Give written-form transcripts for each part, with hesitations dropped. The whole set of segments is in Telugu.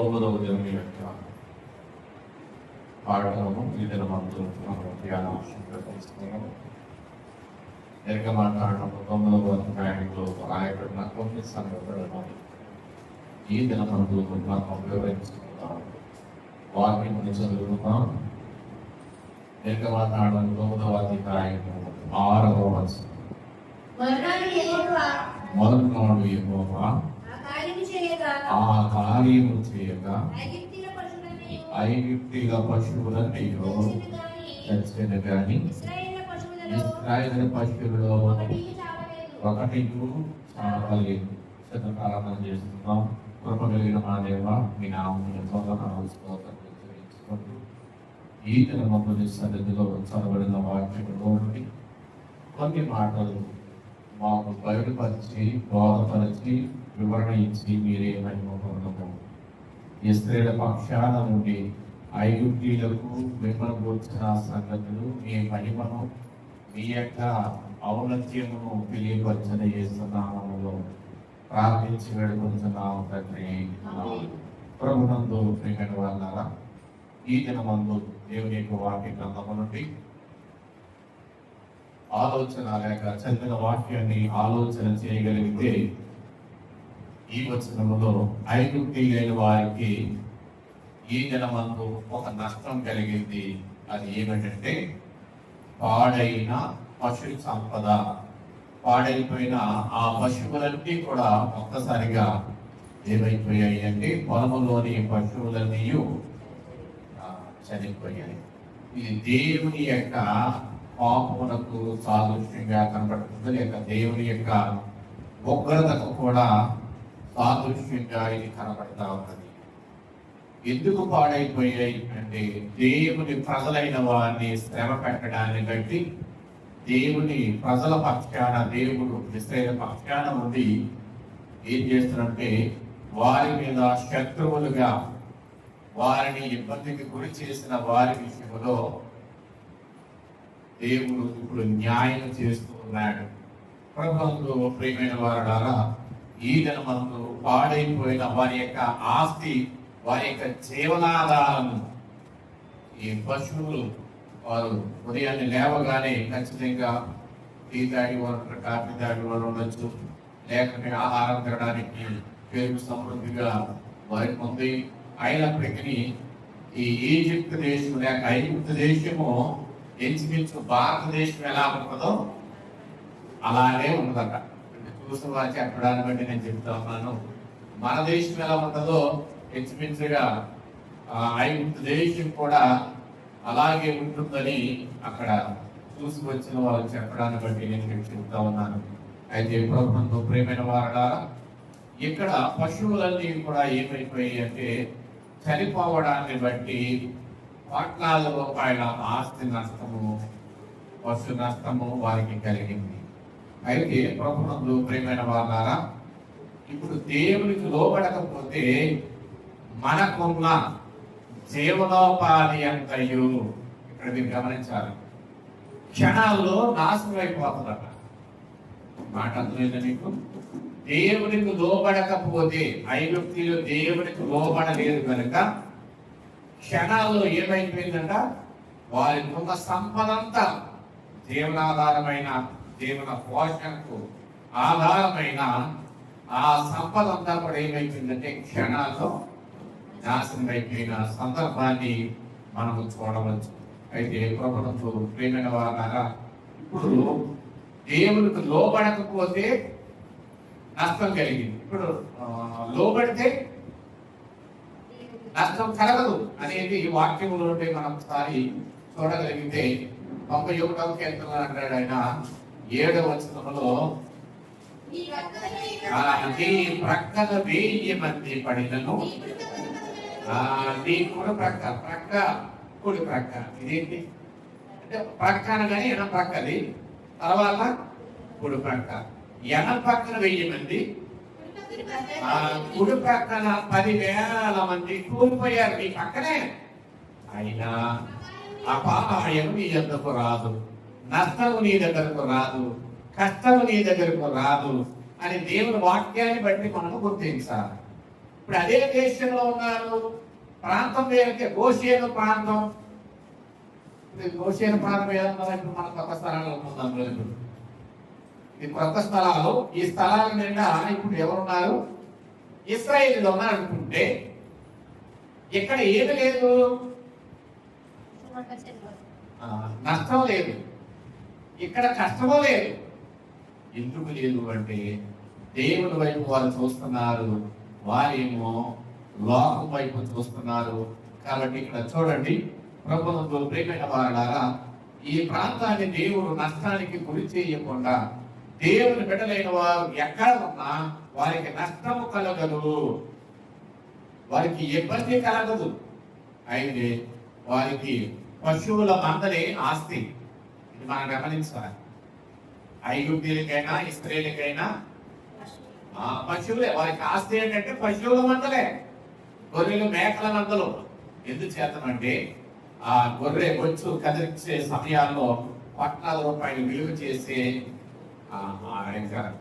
9వ దినం యొక్క పాఠము ఈ దినమందు మనం ధ్యానం తీసుకున్నాము. మాట్లాడడం 9వ అధ్యాయంలో రాయబడిన కొన్ని సంగతులను ఈ దినమందు మనం వివరించుకుందాం. వాక్యముని చదువుకుందాం. మాట్లాడడం 9వ అధ్యాయము 6వ వచనం. మొదటినాడు యెహోవా ఆ కార్యము చేయగా ఐగుప్తీయుల పశువులన్నీ చచ్చిన గాని ఇశ్రాయేలు పశువులలో ఒకటి చావలేదు. ప్రారంభం చేస్తున్నాం. కృప కలిగిన మా దేవ, మీ నామమును ఈ దినమందు సన్నిధిలో చదవబడిన వాక్యంలో నుండి కొన్ని మాటలు మాకు బయలుపరిచి బోధపరిచి వివరణ ఇచ్చి మీరేమని పొందము. ఇశ్రాయేలు పక్షాల నుండి ఐగుప్తీయులకు మిమ్మల్ని కూర్చిన సంగతులు మీ మహిమను మీ యొక్క ఔన్నత్యమును తెలియపరచని యేసునామములో ప్రార్థించి వేడుకొంచున్నాము తండ్రి. ప్రభునందు ప్రియమైన వాళ్ళారా, ఈ దినమందు దేవుని యొక్క వాక్య గ్రంథము నుండి ఆలోచన లేక చదివిన వాక్యాన్ని ఆలోచన చేయగలిగితే ఈ వచనములో ఐగుప్తీయులైన వారికి ఈ దినమందు ఒక నష్టం కలిగింది. అది ఏమిటంటే పాడైన పశు సంపద. పాడైపోయిన ఆ పశువులన్నీ కూడా ఒక్కసారిగా ఏమైపోయాయి అంటే పొలములోని పశువులన్నీ చనిపోయాయి. ఇది దేవుని యొక్క పాపమునకు సాదృశ్యంగా కనబడుతుంది, లేక దేవుని యొక్క ఉగ్రతకు కూడా సాదృశ్యంగా ఇది కనబడతా ఉన్నది. ఎందుకు పాడైపోయాయి అంటే దేవుని ప్రజలైన వారిని శ్రమ పెట్టడాన్ని బట్టి దేవుని ప్రజల పక్షాన దేవుడు ఇశ్రాయేలు పక్షాన ఉండి ఏం చేస్తున్నంటే వారి మీద శత్రువులుగా వారిని ఇబ్బందికి గురి చేసిన వారి విషయంలో దేవుడు ఇప్పుడు న్యాయం చేస్తూ ఉన్నాడు. ప్రభువులో ప్రియమైన వారులారా, ఈ దినమందు పాడైపోయిన వారి యొక్క ఆస్తి, వారి యొక్క జీవనాధారాలను ఈ పశువులు వారు ఉదయాన్నే లేవగానే ఖచ్చితంగా టీ తాగి వారు కాఫీ తాగి వారు ఉండొచ్చు, లేకపోతే ఆహారం తినడానికి పెరుగు సమృద్ధిగా వారికి ఉంది. అయినప్పటికీ ఈ ఈజిప్ట్ దేశం లేక ఐగుప్తు దేశము ఇంచుమించు భారతదేశం ఎలా ఉంటుందో అలానే ఉంటుందట. చూసిన వారు చెప్పడాన్ని బట్టి నేను చెప్తా ఉన్నాను. మన దేశం ఎలా ఉంటుందో ఇంచుమించుగా ఐగుప్తు దేశం కూడా అలాగే ఉంటుందని అక్కడ చూసి వచ్చిన వాళ్ళు చెప్పడాన్ని బట్టి నేను చెప్తా ఉన్నాను. అయితే ప్రభుత్వంతో ప్రియమైన వారడా, ఇక్కడ పశువులన్నీ కూడా ఏమైపోయాయి అంటే చనిపోవడాన్ని బట్టి కోట్లాది రూపాయల ఆస్తి నష్టము, పశు నష్టము వారికి కలిగింది. అయితే ప్రభుత్వంలో ప్రియమైన వారలారా, ఇప్పుడు దేవునికి లోబడకపోతే మనకున్న జీవనోపాధి అంతయు ఇక్కడ మీరు గమనించాలి, క్షణాల్లో నాశనం అయిపోతుందట. మాట అర్థమైందా మీకు? దేవునికి లోబడకపోతే, ఐగుప్తీయులు దేవునికి లోబడలేదు కనుక క్షణాల్లో ఏమైపోయిందంట, వారికి ఉన్న సంపదంతా జీవనాధారమైన జీవన పోషణకు ఆధారమైన ఆ సంపద అంతా కూడా ఏమైపోయిందంటే క్షణాల్లో నాశనం అయిపోయిన సందర్భాన్ని మనము చూడవచ్చు. అయితే ప్రభుత్వంతో ప్రేమైన వారా, ఇప్పుడు దేవునికి లోబడకపోతే నష్టం కలిగింది, ఇప్పుడు లోబడితే నష్టం కలగదు అనేది ఈ వాక్యంలో మనం ఒకసారి చూడగలిగితే 91వ కీర్తన అంటాడు ఆయన 7వ వచనంలో, నీ ప్రక్కన 1000 మంది పడినను నీ కుడి ప్రక్క కుడి ప్రక్క. ఇదేంటి అంటే ప్రక్క అనగానే ఎన ప్రక్కది, తర్వాత కుడి ప్రక్క. ఎన పక్కన 1000 మంది, కుడి ప్రక్కన 10,000 మంది కూలిపోయారు మీ పక్కనే. అయినా అపాయము నీ దగ్గరకు రాదు, నష్టము నీ దగ్గరకు రాదు, కష్టము నీ దగ్గరకు రాదు అని దేవుని వాక్యాన్ని బట్టి మనము గుర్తించాలి. ఇప్పుడు అదే దేశంలో ఉన్నారు. ప్రాంతం వేరే, గోషేను ప్రాంతం. గోషేను ప్రాంతం ఏదన్నా ఇప్పుడు మన కొత్త స్థలాలు ఉంటున్నాం. ఈ కొత్త స్థలాలు, ఈ స్థలాల నిండా ఇప్పుడు ఎవరున్నారు? ఇశ్రాయేలీయులు ఉన్నారు అనుకుంటే ఇక్కడ ఏమి లేదు, నష్టం లేదు, ఇక్కడ కష్టమో లేదు. ఎందుకు లేదు అంటే దేవుని వైపు వారు చూస్తున్నారు, వారేమో లోకం వైపు చూస్తున్నారు. కాబట్టి ఇక్కడ చూడండి, ప్రభువునందు ప్రియమైన వారలారా, ఈ ప్రాంతాన్ని దేవుడు నష్టానికి గురి చేయకుండా దేవుని బిడ్డలైన వారు ఎక్కడ ఉన్నా వారికి నష్టము కలగదు, వారికి ఇబ్బంది కలగదు. అయితే వారికి పశువుల మందలే ఆస్తి. ఇది మనం గమనించాలి. ఐగుప్తీయులకైనా ఇశ్రాయేలుకైనా పశువులే వారికి ఆస్తి. ఏంటంటే పశువుల మందలే, గొర్రెలు మేకల మందలు. ఎందుచేతనంటే ఆ గొర్రె బొచ్చు కదిలించే సమయాల్లో ₹1,000 విలువ చేసే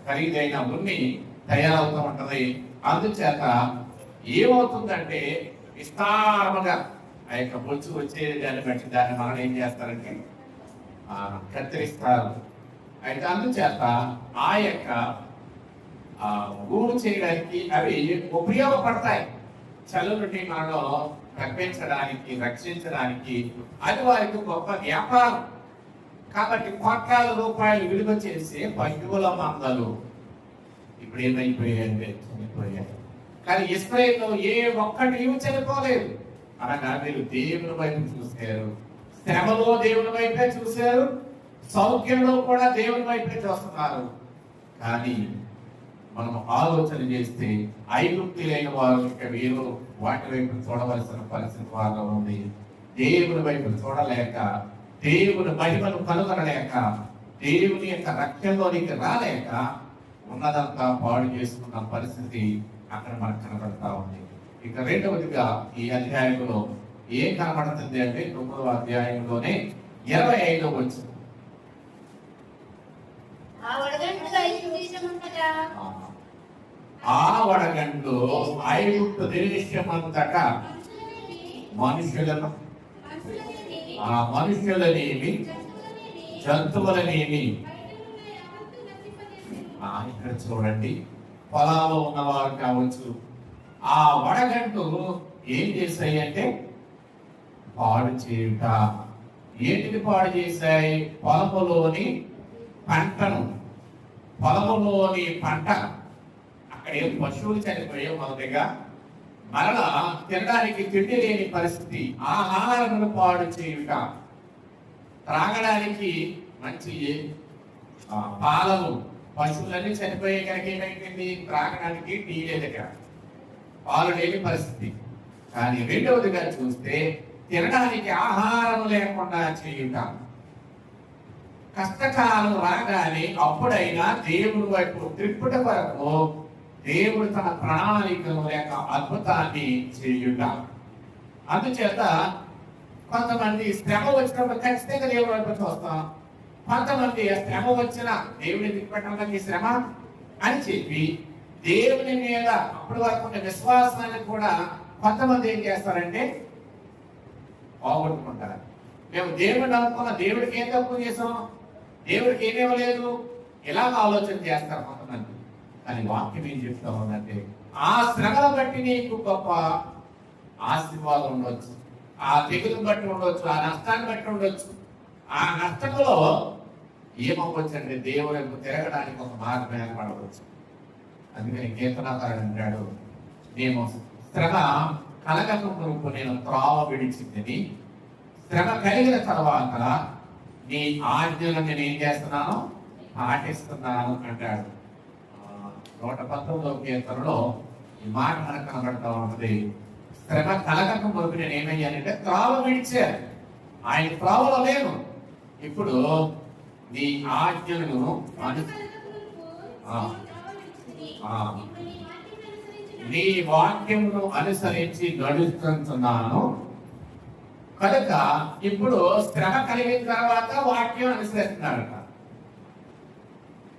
ఖరీదైన ఉన్ని తయారవుతూ ఉంటది. అందుచేత ఏమవుతుందంటే విస్తారముగా ఆ యొక్క బొచ్చు వచ్చే దాన్ని బట్టి దాన్ని మనం ఏం చేస్తారంటే కత్తిరిస్తారు. అయితే అందుచేత ఆ యొక్క గూడు చేయడానికి అవి ఉపయోగపడతాయి. చల్లని మనలో రక్షించడానికి అది వారికి గొప్ప వ్యాపారం. కాబట్టి ₹1,000 విలువ చేసే పశువుల మందలు ఇప్పుడు ఏమైపోయాయంటే చనిపోయాయి. కానీ ఇశ్రాయేలులో ఏ ఒక్కటి చనిపోలేదు. అనగా మీరు దేవుని వైపు చూశారు, శ్రమలో దేవుని వైపే చూశారు, సౌఖ్యంలో కూడా దేవుని వైపే చూస్తున్నారు. కానీ మనం ఆలోచన చేస్తే ఐగుప్తీయులైన వారు ఇక వీరు వాటి వైపు చూడవలసిన పరిస్థితి వారిలో ఉంది. దేవుని వైపు చూడలేక, దేవుని మహిమను కనుగొనలేక, దేవుని యొక్క రక్షణలోనికి రాలేక ఉన్నదంతా పాడు చేసుకున్న పరిస్థితి అక్కడ మనకు కనబడతా ఉంది. ఇక రెండవదిగా ఈ అధ్యాయంలో ఏం కనబడుతుంది అంటే 9వ అధ్యాయంలోనే 25వ వచనం. ఆ వడగండ్లు ఐగుప్తు దేశమంతటా మనుషులనేమి జంతువులనేమి. ఇక్కడ చూడండి, పొలాల్లో ఉన్నవారు కావచ్చు, ఆ వడగండ్లు ఏం చేశాయి అంటే పాడు చేయుట. ఏంటిది పాడు చేశాయి? పొలములోని పంట. అక్కడ ఏం పశువులు చనిపోయాయి మొదటిగా, మరలా తినడానికి తిండి లేని పరిస్థితి, ఆహారమును పాడు చేయుట. త్రాగడానికి మంచి పాలలు, పశువులన్నీ చనిపోయే కనుక ఏమైంది? త్రాగడానికి టీ లేదు, పాలు లేని పరిస్థితి. కానీ రెండవదిగా చూస్తే తినడానికి ఆహారం లేకుండా చేయుట. కష్టకాలం రాగానే అప్పుడైనా దేవుడి వైపు త్రిప్పుట వరకు దేవుడు తన ప్రణాళికను లేక అద్భుతాన్ని చేయుట. అందుచేత కొంతమంది శ్రమ వచ్చినప్పుడు ఖచ్చితంగా దేవుడి వైపు చూస్తాం. కొంతమంది శ్రమ వచ్చిన దేవుడిని తిప్పడానికి శ్రమ అని చెప్పి దేవుని మీద అప్పటి వరకు ఉన్న విశ్వాసాన్ని కూడా కొంతమంది ఏం చేస్తారంటే పోగొట్టుకుంటారు. మేము దేవుడిని అనుకున్న, దేవుడికి ఏం తప్పు చేసాం, దేవుడికి ఏమేమలేదు, ఇలాగ ఆలోచన చేస్తారు కొంతమంది. కానీ వాక్యం ఏం చెప్తా ఉందంటే ఆ శ్రమను బట్టి నీకు గొప్ప ఆశీర్వాదం ఉండొచ్చు, ఆ తెగులు బట్టి ఉండొచ్చు, ఆ నష్టాన్ని బట్టి ఉండొచ్చు. ఆ నష్టంలో ఏమవ్వచ్చు అంటే దేవుడు తిరగడానికి ఒక మార్గం ఏర్పడవచ్చు. అందుకని కీర్తనాకారుడు అంటాడు, నేను శ్రమ కలగక మునుపు నేను త్రోవ విడిచిందని, శ్రమ కలిగిన తర్వాత నీ ఆజ్ఞలను నేను ఏం చేస్తున్నాను, పాటిస్తున్నాను అంటాడు. 119వ కీర్తనలో ఈ మాట మనకు కనబడతా ఉన్నది. శ్రమ కలగక మునుపు నేను ఏమయ్యానంటే త్రోవ విడిచాను, ఆయన త్రోవలో లేను. ఇప్పుడు నీ ఆజ్ఞలను నీ వాక్యమును అనుసరించి నడుస్తున్నాను కనుక ఇప్పుడు శ్రమ కలిగిన తర్వాత వాక్యం అనుసరిస్తున్నాడు.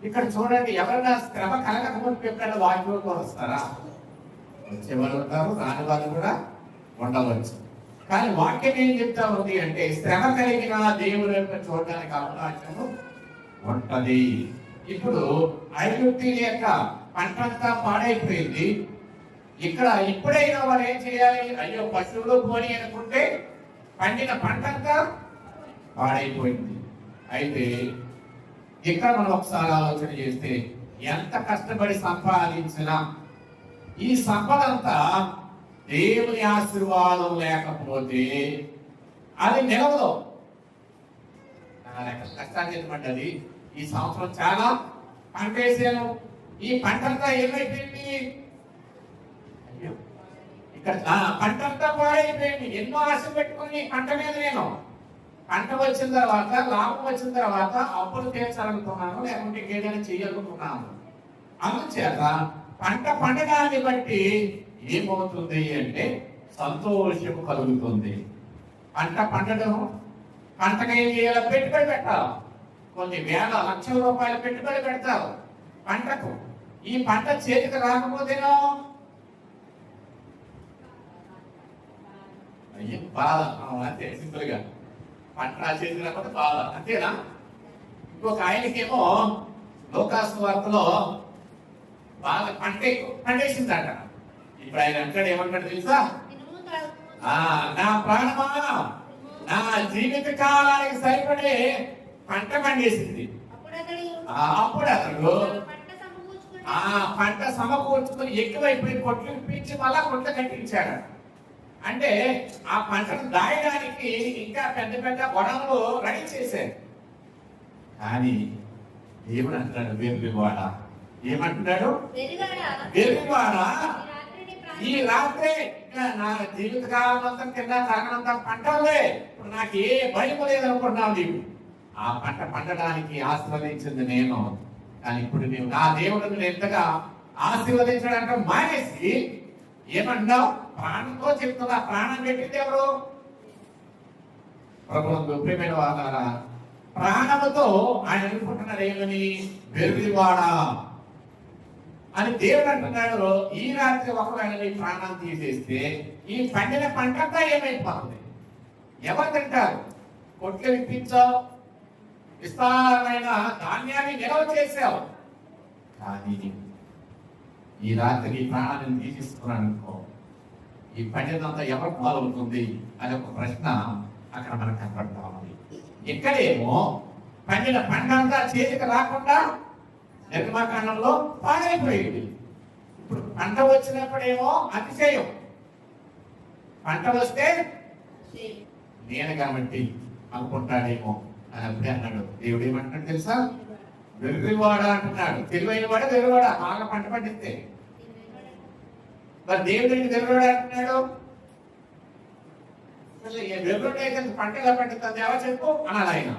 ఇక్కడ చూడండి, ఎవరైనా శ్రమ కలగక ముందు ఎప్పుడైనా వాక్యంలో వస్తారా? వచ్చేవాళ్ళు ఉంటారు, రాని వాళ్ళు కూడా ఉండవచ్చు. కానీ వాక్యం ఏం చెప్తా ఉంది అంటే శ్రమ కలిగిన దేవుని యొక్క చూడడానికి అవకాశం ఉంటది. ఇప్పుడు ఐగుప్తీయుల యొక్క పంటంతా పాడైపోయింది. ఇక్కడ ఇప్పుడైనా వారు ఏం చేయాలి? అయ్యో పశువులు పోని అనుకుంటే పండిన పంటంతా పాడైపోయింది. అయితే ఇక్కడ మనం ఒకసారి ఆలోచన చేస్తే ఎంత కష్టపడి సంపాదించినా ఈ సంపద అంతా దేవుని ఆశీర్వాదం లేకపోతే అది నిలవదు. కష్టాన్ని పడ్డది. ఈ సంవత్సరం చాలా పంట వేసాను, ఈ పంటంతా ఏమైపోయింది? అయ్యో ఇక్కడ పంటంతా పాడైపోయింది. ఎన్నో ఆశ పెట్టుకుని పంట మీద నేను పంట వచ్చిన తర్వాత, లాభం వచ్చిన తర్వాత అప్పులు తీర్చాలనుకున్నాను, లేకుంటే ఏదైనా చేయాలనుకున్నాను. అందుచేత పంట పండడాన్ని బట్టి ఏమవుతుంది అంటే సంతోషం కలుగుతుంది. పంట పండడం, పంటకు ఏం చేయాలి? పెట్టుబడి పెట్టాలి. కొన్ని వేల లక్షల రూపాయల పెట్టుబడి పెడతారు పంటకు. ఈ పంట చేతికి రాకపోతేనో అయ్యో బాధ. అంతే సింపుల్ గా పంట చేతికి రాకపోతే బాధ, అంతేనా? ఇంకొక ఆయనకేమో లోకాసు వార్తలో బాగా పండేసిందట. ఇప్పుడు ఆయన అంటాడు, ఏమంటాడు తెలుసా? నా ప్రాణమా, నా జీవిత కాలానికి సరిపడే పంట పండేసింది. అప్పుడు అతడు ఆ పంట సమకూర్చుకుని ఎక్కువైపోయి కొట్లు ఇప్పించి మళ్ళా కొట్లు కట్టించాడు. అంటే ఆ పంటను దాయడానికి ఇంకా పెద్ద పెద్ద గొడవలు రెడీ చేశారు. కానీ దేవుడు అంటున్నాడు, వెర్రివాడ. ఏమంటున్నాడు? వెర్రివాడ, ఈ రాత్రే నా జీవిత కాలం అంతా కింద తాగనంత పంట ఉంది, ఇప్పుడు నాకు ఏ భయం లేదనుకుంటున్నావు నీవు. ఆ పంట పండడానికి ఆశీర్వదించింది నేను, కానీ ఇప్పుడు నీవు నా దేవుడిని ఎంతగా ఆశీర్వదించడానికి మానేసి ఏమన్నావు? ప్రాణంతో చెప్తున్నా. ప్రాణం పెట్టింది ఎవరు? ప్రభుత్వం. ప్రియమైన వాళ్ళారా, ప్రాణముతో ఆయన అనుకుంటున్నాడు ఏమని? వెర్రివాడా అని దేవుడు అంటున్నాడు. ఈ రాత్రి ఒకవేళ నీ ప్రాణం తీసేస్తే ఈ పండిన పంటంతా ఏమైపోతుంది? ఎవరు తింటారు? కొట్లు విప్పించావు, విస్తారమైన ధాన్యాన్ని నిల్వ చేసావు, కానీ ఈ రాత్రి ఈ ప్రాణాన్ని తీసేసుకున్నాను అనుకో, ఈ పండినంతా ఎవరు పాలవుతుంది అని ఒక ప్రశ్న అక్కడ మనకు కనపడతా ఉంది. ఇక్కడేమో పండిన పంటంతా చేతికి రాకుండా నిర్మాకాండంలో పాడైపోయింది. ఇప్పుడు పంట వచ్చినప్పుడేమో అతిశయం, పంట వస్తే నేను కాబట్టి అనుకుంటాడేమో అని అప్పుడే అన్నాడు. దేవుడు ఏమంటాడు తెలుసా? వెర్రివాడ అంటున్నాడు. తెలివైన వాడు వెర్రివాడ, బాగా పంట పండిస్తే. మరి దేవుడు ఏంటి వెర్రివాడ అంటున్నాడు? వెర్రుడు అయితే పంట ఎలా పండుతుంది ఎవరు చెప్పు అన్నాడు ఆయన.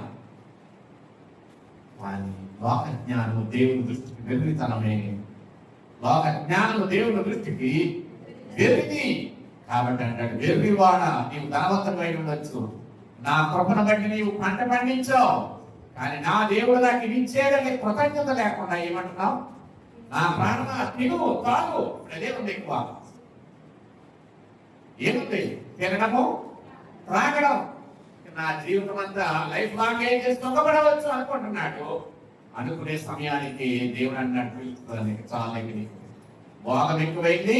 లోక జ్ఞానము దేవుని దృష్టికి వెర్రితనమే. లోక జ్ఞానము దేవుని దృష్టికి వెర్రిది. కాబట్టి అంటాడు, వెర్రివాడ, నీవు ధనవంతమై ఉండొచ్చు, నా కృపను బట్టి నీవు పంట పండించావు, కానీ నా దేవుడు నాకు ఇచ్చేదని కృతజ్ఞత లేకుండా ఏమంటున్నావు? నా ప్రాణమా తిను తాగు. అదే ఉంది ఎక్కువ. ఏముంది? తినడము, త్రాగడం. నా జీవితం అంతా లైఫ్ లాంగ్ ఏం చేసి దొంగపడవచ్చు అనుకుంటున్నాడు. అనుకునే సమయానికి దేవుడు అన్నట్టు చాలా భోగం ఎక్కువైంది,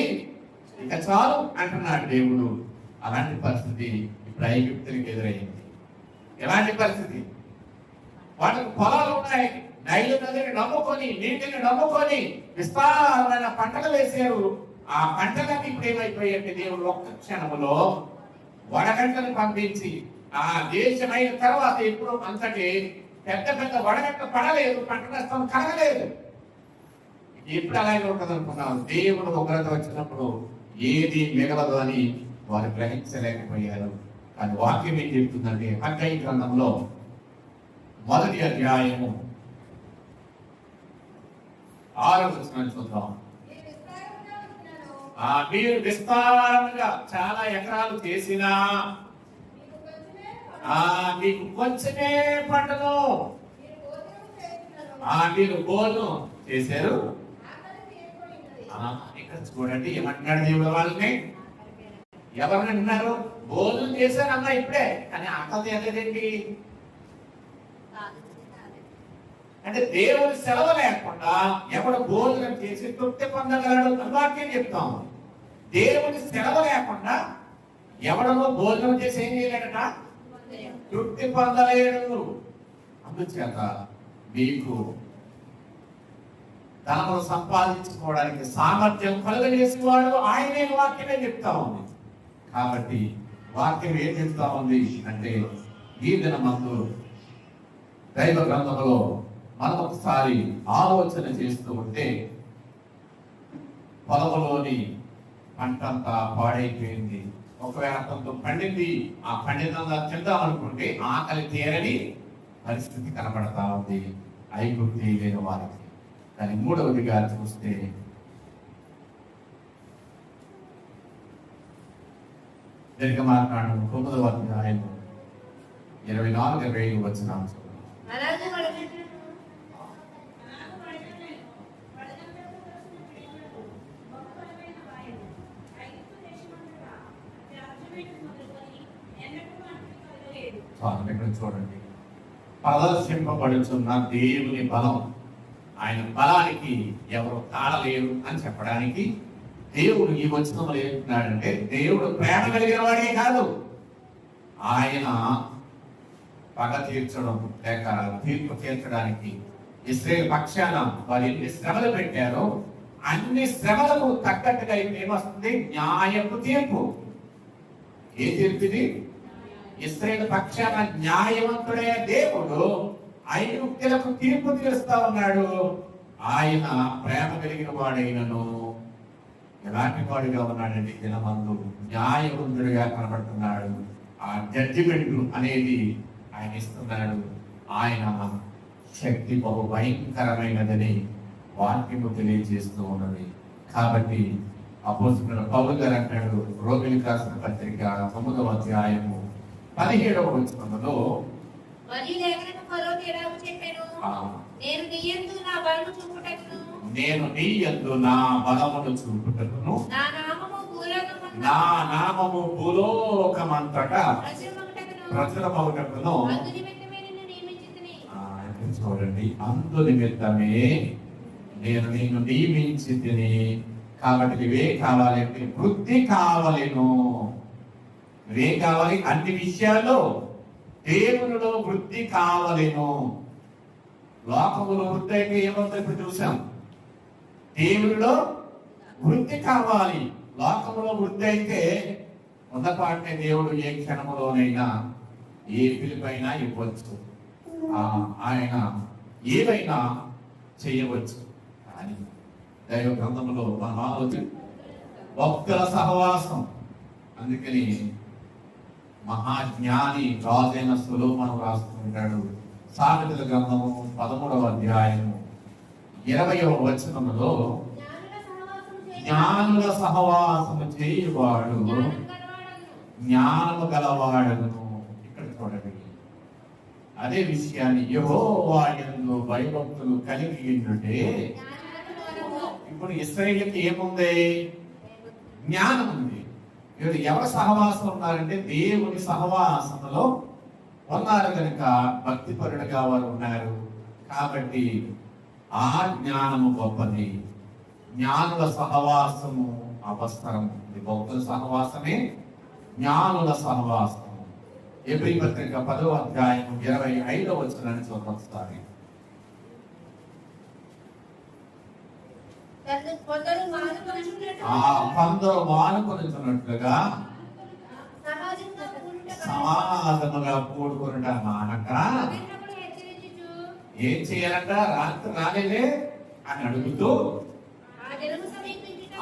ఇక చాలు అంటున్నాడు దేవుడు. అలాంటి పరిస్థితి ఇప్పుడు ఐగుప్తునికి ఎదురైంది. ఎలాంటి పరిస్థితి? వాళ్ళకు పొలాలు ఉన్నాయి, నైలు నదిని నమ్ముకొని, నీటిని నమ్ముకొని విస్తారమైన పంటలు వేసారు. ఆ పంటలన్నీ ఇప్పుడు ఏమైపోయాయంటే దేవుడు ఒక్క క్షణములో వడగంటను పంపించి, ఆ దేశమైన తర్వాత ఎప్పుడు అంతటి పెద్ద పెద్ద వడగంట పడలేదు, పంట నష్టం కలగలేదు. ఎప్పుడు అలాగే ఉంటుంది అనుకున్నాం. దేవుడు ఉగ్రత వచ్చినప్పుడు ఏది మిగలదు అని వారు గ్రహించలేకపోయారు. కానీ వాక్యం ఏం చెప్తుందంటే హగ్గయి గ్రంథంలో 1వ అధ్యాయము 6వ వచనాన్ని చూద్దాం. మీరు విస్తారంగా చాలా ఎకరాలు చేసినా మీకు కొంచెమే పంటను, మీరు భోజనం చేశారు, ఇక చూడండి ఏమంటున్నాడు దేవుడు వాళ్ళని. ఎవరిని అంటున్నారు? భోజనం చేశానన్నా ఇప్పుడే, కానీ ఆకలి తీయలేదేంటి అంటే దేవుని సెలవు లేకుండా ఎవడు భోజనం చేసి తృప్తి పొందగలడు అని వాక్యం చెప్తాం. దేవుని సెలవు లేకుండా ఎవడో భోజనం చేసి ఏం చేయలేడట? తృప్తి పొందలేడు. అందుచేత మీకు ధనమును సంపాదించుకోవడానికి సామర్థ్యం కలుగజేసేవాడు ఆయనే వాక్యమే చెప్తా ఉంది. కాబట్టి వాక్యం ఏం చెప్తా ఉంది అంటే ఈ దినమందు దైవ గ్రంథంలో మనం ఒకసారి ఆలోచన చేస్తూ ఉంటే పొలంలోని పంటంతా పాడైపోయింది. ఒకవేళ కొంత పండింది, ఆ పండినంతా తిందాం అనుకుంటే ఆకలి తీరని పరిస్థితి కనబడతా ఉంది ఐగుప్తు లేని వారికి. కానీ మూడవదిగా చూస్తే నిర్గమాకాండం 9వ అధ్యాయం 24-25 వచనాలు చూడండి. ప్రదర్శింపబడుతున్న దేవుని బలం, ఆయన బలానికి ఎవరు తాళలేరు అని చెప్పడానికి దేవుడు ఈ వచనంలో ఏమంటున్నాడంటే దేవుడు ప్రేమ కలిగిన వాడే కాదు, ఆయన పగ తీర్చడం లేక తీర్పు తీర్చడానికి ఇశ్రాయేలు పక్షాన వారు ఎన్ని శ్రమలు పెట్టారో అన్ని శ్రమలకు తగ్గట్టుగా ఏమొస్తుంది? న్యాయపు తీర్పు. ఏ తీర్పు ఇది? ఇశ్రాయేలు పక్షాన న్యాయవంతుడే దేవుడు ఐగుప్తులకు తీర్పు తీరుస్తా ఉన్నాడు. ఆయన ప్రేమ కలిగిన వాడైనను ఎలాంటి వాడిగా ఉన్నాడండి? దినమందు న్యాయవంతుడిగా కనబడుతున్నాడు. ఆ జడ్జిమెంట్ అనేది ఆయన ఇస్తున్నాడు. ఆయన శక్తి బహు భయంకరమైనదని వాక్యము తెలియజేస్తూ ఉన్నది. కాబట్టి అపోస్తలుడైన పౌలు గారు అంటాడు, రోమిలికి రాసిన పత్రిక 9వ అధ్యాయము 17వ వచనంలో, నేను నీ యందు నా బలమును చూపుటకును నా నామము భూలోకమంతటా ప్రచురమగుటకును. చూడండి, అందు నిమిత్తమే నేను నిన్ను నియమించితిని. కాబట్టి ఇవే కావాలంటే వృద్ధి కావాలను. ఇవే కావాలి, అన్ని విషయాల్లో దేవునిలో వృద్ధి కావాలను. లోకములో వృద్ధి అయితే ఏమవుతుందో ఇప్పుడు చూసాం. దేవునిలో వృద్ధి కావాలి. లోకములో వృద్ధి అయితే ఉన్నపాటినే దేవుడు ఏ క్షణములోనైనా ఏ పిలుపైనా ఇవ్వచ్చు, ఆయన ఏవైనా చేయవచ్చు. కానీ దైవ గ్రంథంలో మనం ఆలోచన భక్తుల సహవాసం. అందుకని మహాజ్ఞాని రాజైన సొలొమోను రాస్తుంటాడు, సామెతల గ్రంథము 13వ అధ్యాయము 20వ వచనములో, జ్ఞానుల సహవాసము చేయువాడు జ్ఞానము గలవాడను. ఇక్కడ చూడండి, అదే విషయాన్ని యెహోవా యందు భయభక్తులు కలిగి ఉంటే, ఇప్పుడు ఇశ్రాయేలుకి ఏముంది? జ్ఞానం ఉంది. వీళ్ళు ఎవరి సహవాసం ఉన్నారంటే దేవుని సహవాసంలో ఉన్నారు కనుక భక్తిపరుడుగా వారు ఉన్నారు. కాబట్టి ఆ జ్ఞానము గొప్పది. జ్ఞానుల సహవాసము అవసరం. భక్తుల సహవాసమే జ్ఞానుల సహవాసము. ఎబ్రీ పత్రిక 10వ అధ్యాయం 25వ వచనాన్ని చూద్దాం. కొందరు మానుకొనుచున్నట్లుగా సమాజముగా కూడుకునుట మానక ఏం చేయాలంట? రాత్రి రాలేదే అని అడుగుతూ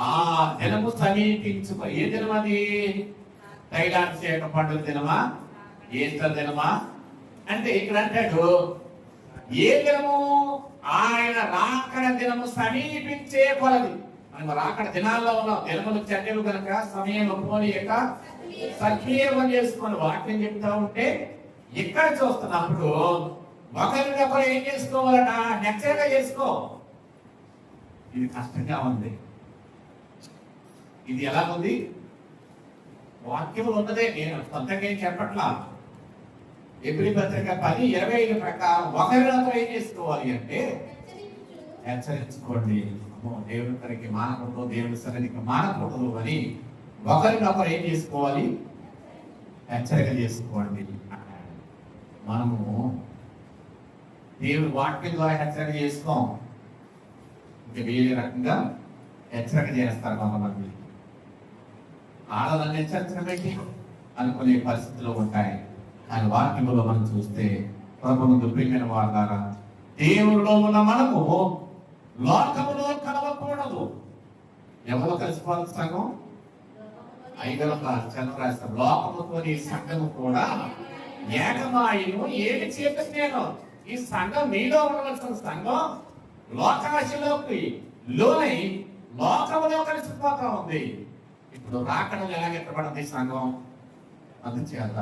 ఆ దినము సమీపించు. ఏ దినం అది? తైలాభిషేక పండుగ దినమా? ఈస్టర్ దినమా? అంటే ఇక్కడ అంటాడు, ఏ దినము? ఆయన రాకడ దినము సమీపించే కొలది. మనం రాకడ దినాల్లో ఉన్నాం. దినములు చెడ్డలు కనుక సమయం ఒప్పుకోనియక సద్వినియోగం చేసుకుని వాక్యం చెప్తా ఉంటే ఇక్కడ చూస్తున్నప్పుడు ఒకరినొకరు ఏం చేసుకోవాలట? హెచ్చరిక చేసుకో. ఇది కష్టంగా ఉంది. ఇది ఎలా ఉంది? వాక్యములు ఉన్నదే, నేను సొంతంగా ఏం చెప్పట్లా. ఎబ్రీ పత్రిక 10:25 ప్రకారం ఒకరినొకరు ఏం చేసుకోవాలి అంటే హెచ్చరించుకోండి. దేవుని తనకి మానకూడదు, దేవుని సన్నిధికి మానకూడదు అని ఒకరినొకరు ఏం చేసుకోవాలి? హెచ్చరిక చేసుకోండి. మనము దేవుని వాక్యం ద్వారా హెచ్చరిక చేసుకోం, ఇంకా వేరే రకంగా హెచ్చరిక చేస్తారు కొంతమంది. ఆడదాన్ని హెచ్చరించడం పెట్టి అనుకునే పరిస్థితులు ఉంటాయి. కానీ వాక్యంలో మనం చూస్తే ప్రభువును ప్రియమైన వారి ద్వారా దేవునిలో ఉన్న మనము లోకములో కలవకూడదు. ఎవరు కలిసిపోవాలి? సంఘం 5వ చంద్రాస్త్రం లోకముతోని సంఘము కూడా ఏకమాయను ఏమి చేపట్టి నేను ఈ సంఘం మీలో ఉండవలసిన సంఘం లోకాశలోకి లోనై లోకములో కలిసిపోతా ఉంది. ఇప్పుడు రాకడం ఎలాగెత్తబడింది సంఘం? అందుచేత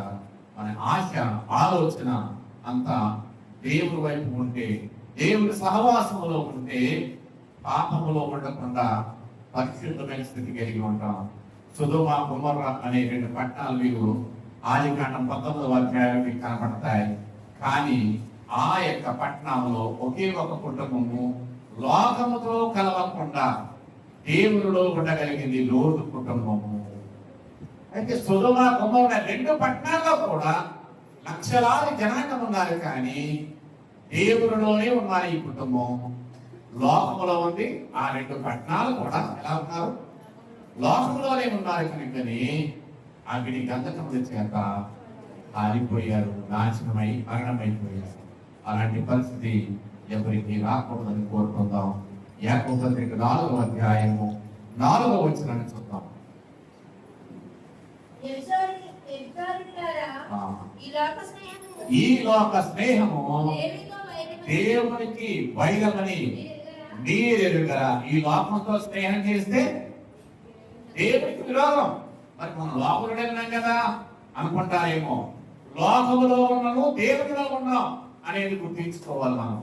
మన ఆశ ఆలోచన అంతా దేవుడి వైపు ఉంటే, దేవుడి సహవాసములో ఉంటే పాపములో ఉండకుండా పరిశుద్ధమైన స్థితి కలిగి ఉంటాం. సొదొమ గొమొర్ర అనే 2 పట్టణాలు మీకు ఆదికాండం 19వ అధ్యాయంలో కనపడతాయి. కానీ ఆ యొక్క పట్టణంలో ఒకే ఒక కుటుంబము లోకముతో కలవకుండా దేవునిలో ఉండగలిగింది లోతు కుటుంబము. అయితే సొదొమ గొమొర్ర 2 పట్టణాల్లో కూడా లక్షలాది జనాంగం ఉన్నారు, కానీ దేవునిలోనే ఉన్నారు ఈ కుటుంబం. లోకములో ఉంది. ఆ 2 పట్టణాలు కూడా ఎలా ఉన్నారు? లోకంలోనే ఉన్నారు కనుకని అగ్ని గంధకముల చేత ఆరిపోయారు, నాశనమై మరణమైపోయారు. అలాంటి పరిస్థితి ఎవరికి రాకూడదని కోరుకుందాం. యాకోబు పత్రిక 4వ అధ్యాయము 4వ వచనాన్ని చూద్దాం. ఈ లోక స్నేహము దేవునికి వైరమని మీరెరుగరా. ఈ లోకంతో స్నేహం చేస్తే దేవునికి విరోధం. మరి మనం లోకంలో ఉన్నాం కదా అనుకుంటారేమో. లోకములో ఉన్నాము, దేవునిలో ఉన్నాం అనేది గుర్తించుకోవాలి మనం.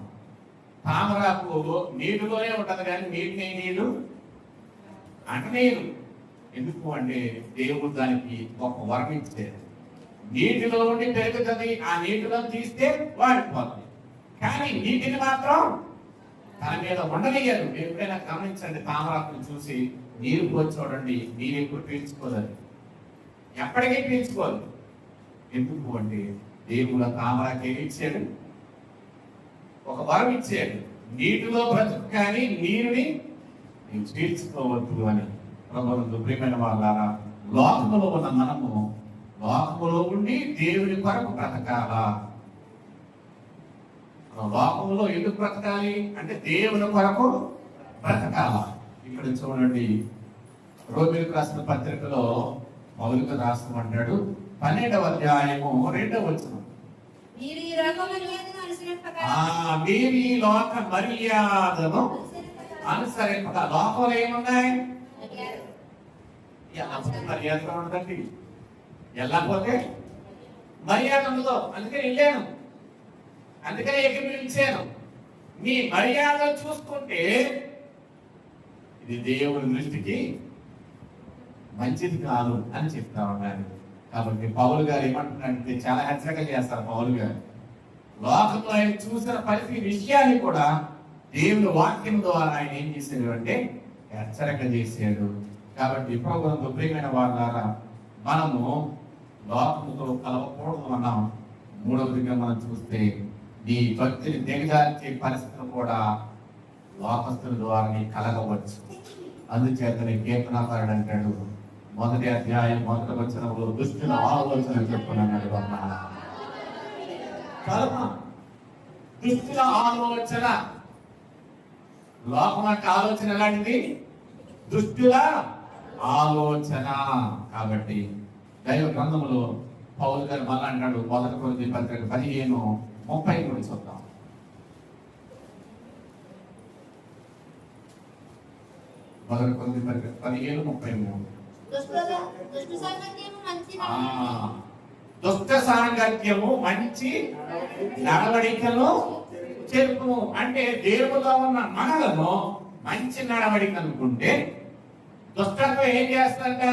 తామరాకు నీటిలోనే ఉంటది, కానీ నీళ్ళు అంటే నీరు ఎందుకు అంటే దేవుడు దానికి ఒక వరం ఇచ్చేది. నీటిలో ఉండి పెరుగుతుంది, ఆ నీటిలో తీస్తే వాడిపోతుంది, కానీ నీటిని మాత్రం తన మీద ఉండనియ్యారు. ఎప్పుడైనా గమనించండి, తామరాకును చూసి నీరు పోసి చూడండి, నీరు ఎప్పుడు పీల్చుకోలేదు, ఎప్పటికీ పీల్చుకోదు. ఎందుకు అంటే దేవుడు తామరాకి ఏమి ఇచ్చాడు? ఒక వరం ఇచ్చాడు, నీటిలో బ్రతుకు కానీ నీరుని పీల్చుకోవద్దు అని. ప్రభువునందు ప్రియమైన వాళ్ళారా, లోకములో ఉన్న మనము లోకములో ఉండి దేవుని కొరకు బ్రతకాలా. లోకములో ఎందుకు బ్రతకాలి అంటే దేవుని కొరకు బ్రతకాల. ఇక్కడ చూడండి, రోమీయులకు రాసిన పత్రికలో పౌలుకు రాస్తామంటాడు 12వ అధ్యాయము 2వ వచనం. మీరు ఈ లోక మర్యాదను అనుసరింపక. లోకంలో ఏమున్నాయి? మర్యాద ఉండదండి, వెళ్ళకపోతే మర్యాద ఉండదు. అందుకే వెళ్ళాను, అందుకే ఎక్కిపించాను. మీ మర్యాద చూసుకుంటే ఇది దేవుని దృష్టికి మంచిది కాదు అని చెప్తా ఉన్నారు. కాబట్టి పౌలు గారు ఏమంటున్నారంటే చాలా హెచ్చరిక చేస్తారు. పౌలు గారు లోకంలో ఆయన చూసిన ప్రతి విషయాన్ని కూడా దేవుని వాక్యం ద్వారా ఆయన ఏం చేశాడు అంటే హెచ్చరిక చేశాడు. కాబట్టి ప్రభువునందు ప్రియమైన వారులారా, మనము లోకముతో కలవకూడదు అన్నాం. మూడవదిగా మనం చూస్తే నీ భక్తిని దిగజార్చే పరిస్థితులు కూడా లోకస్తుల ద్వారా కలగవచ్చు. అందుచేతనే కీర్తనాకారుడు అంటాడు, 1వ అధ్యాయం 1వ వచనంలో దుష్టుల ఆలోచన చెప్పుకున్నాడు. దుష్టుల ఆలోచన, లోకం యొక్క ఆలోచన ఎలాంటిది? దుష్టుల ఆలోచన. కాబట్టి దైవ గ్రంథములో పౌలు గారు మళ్ళా అంటాడు, 1 కొరింథీ పత్రిక 15:30 చూద్దాం. 1 కొరింథీ పత్రిక 15:33. దుష్ట సాంగత్యము మంచి నడవడికను చెరుపుము. అంటే దేవులో ఉన్న మనలను మంచి నడవడిక అనుకుంటే దుష్టత్వం ఏం చేస్తుందంట?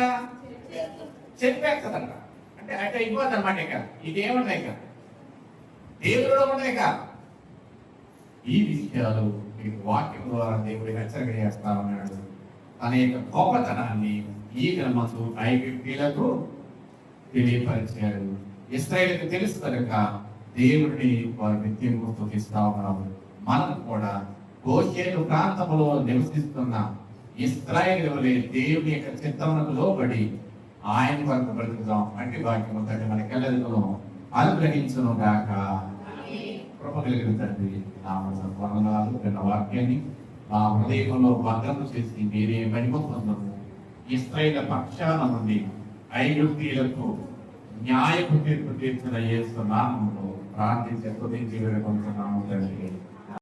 చెప్పేస్తుందంట. అంటే అంటే అయిపోతుంది అనమాట. ఇక ఇదేమున్నాయి, ఇక దేవుడు ఉన్నాయి ఇక ఈ విషయాలు మీకు వాక్యం ద్వారా దేవుడు హెచ్చరిక చేస్తా ఉన్నాడు. తన యొక్క గొప్పతనాన్ని ఈ గ్రంథంలో ఐగుప్తీయులకు తెలియపరిచాడు. ఇశ్రాయేలుకు తెలుసు కనుక దేవుడిని వారు నిత్యం స్తుతిస్తా ఉన్నారు. మనం కూడా గోషేను ప్రాంతంలో నివసిస్తున్న ఇశ్రాయేలు దేవుని యొక్క చిత్తమునకు లోబడి ఆయన కొరకు బ్రతుకుదాం. అంటే వాక్యం తండ్రి మనకెల్లరిలో అనుగ్రహించును గాక. కృప కలిగిన తండ్రి నామనాలు విన్న వాక్యాన్ని మా హృదయంలో భద్రం చేసి మీరే మహిమ పొందము. ఇశ్రాయేలు పక్షాన నుండి ఐగుప్తీయులకు న్యాయపు తీర్పు తీర్చిన యేసు నామములో ప్రార్థించి స్తుతించి వేడుకుంటున్నాము తండ్రి.